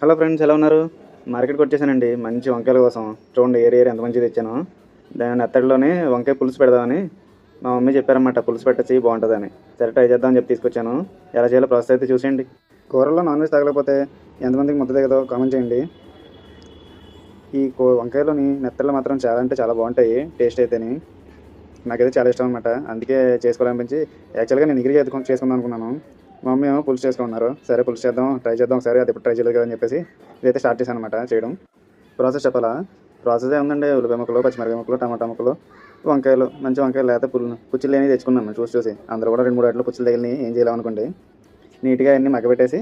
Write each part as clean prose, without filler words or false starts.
Hello friends, ఎలా ఉన్నారు? మార్కెట్కి వచ్చేసానండి మంచి వంకాయల కోసం. చూడండి ఏరియా ఎంత మంచిది తెచ్చాను. దాని నెత్తడిలోనే వంకాయ పులుసు పెడదామని మా మమ్మీ చెప్పారన్నమాట. పులుసు పెట్టచ్చి బాగుంటుందని. సరే ట్రై చేద్దామని చెప్పి తీసుకొచ్చాను. ఎలా చేయాలో ప్రాసెస్ అయితే చూసేయండి. కూరల్లో నాన్ వెజ్ తగలకపోతే ఎంతమందికి ముద్ద దిగదో కామెంట్ చేయండి. ఈ వంకాయలోని నెత్తళ్ళు మాత్రం చాలా అంటే చాలా బాగుంటాయి టేస్ట్ అయితేని. నాకైతే చాలా ఇష్టం అనమాట. అందుకే చేసుకోవాలనిపించి యాక్చువల్గా నేను డిగ్రీ చేసుకుందాం అనుకున్నాను. మా మమ్మీ ఏమో పులుసు చేసుకున్నారు. సరే పులుసు చేద్దాం, ట్రై చేద్దాం ఒకసారి. అది ఇప్పుడు ట్రై చేయలేదు కదా అని చెప్పేసి ఇదైతే స్టార్ట్ చేశాను అనమాట చేయడం. ప్రాసెస్ చెప్పాలా? ప్రాసెస్ ఏముందండి, ఉల్లిపాయ ముక్కలు, పచ్చిమిరపకాయ ముక్కలు, టమాటా ముక్కలు, వంకాయలు. మంచి వంకాయలు లేకపోతే పుచ్చులు లేని తెచ్చుకున్నాను చూసి. అందరూ కూడా 2-3 వాటిలో పుచ్చులు తగిలిని ఏం చేయాలనుకోండి. నీట్గా అన్నీ మగ్గబెట్టేసి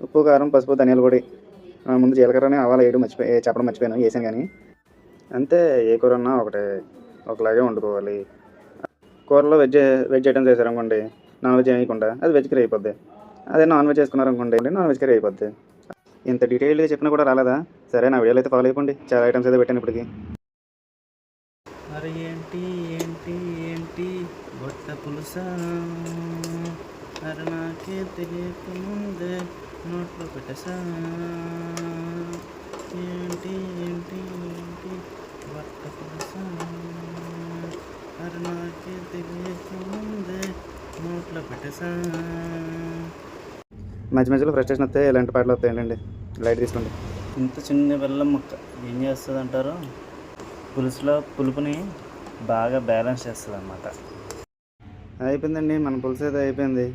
ఉప్పు, కారం, పసుపు, ధనియాల పొడి, ముందు జీలకర్రని ఆవాలు వేయడం చెప్పడం మర్చిపోయాను, వేసాను కానీ అంతే. ఏ కూర ఉన్నా ఒకలాగే వండుకోవాలి. కూరలో వెజ్ ఐటమ్స్ వేసారనుకోండి, నాన్ వెజ్ వేయకుండా అది వెజ్ కర్రీ అయిపోద్ది. అదే నాన్ వెజ్ వేసుకున్నారనుకోండి నాన్ వెజ్ కర్రీ అయిపోద్ది. ఇంత డీటెయిల్గా చెప్పినా కూడా రాలేదా? సరే నా వీడియోలో అయితే ఫాలో అయిపోండి. చాలా ఐటమ్స్ అయితే పెట్టాను ఇప్పటికి. మరి ఏంటి ఏంటి ఏంటి బొట్ట పులుసా, మరి నాకే తెలియకముందే నోట్లో పెట్టసా. ఏంటి ఏంటి ఏంటి బొట్ట పులుసా, మరి నాకే తెలియకముందే నోట్లో పెట్టసా. మధ్య మధ్యలో ఫ్రస్ట్రేషన్ వస్తే ఇలాంటి పాటలు వస్తాయండి. లైట్ తీసుకోండి. ఇంత చిన్న బెల్లం ముక్క ఏం చేస్తుంది అంటారు? పులుసులో పులుపుని బాగా బ్యాలెన్స్ చేస్తుంది అన్నమాట. అయిపోయిందండి, మన పులుసు అయితే అయిపోయింది.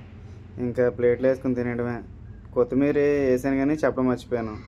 ఇంకా ప్లేట్లో వేసుకుని తినేయడమే. కొత్తిమీర వేసాను కానీ చెప్పడం మర్చిపోయాను.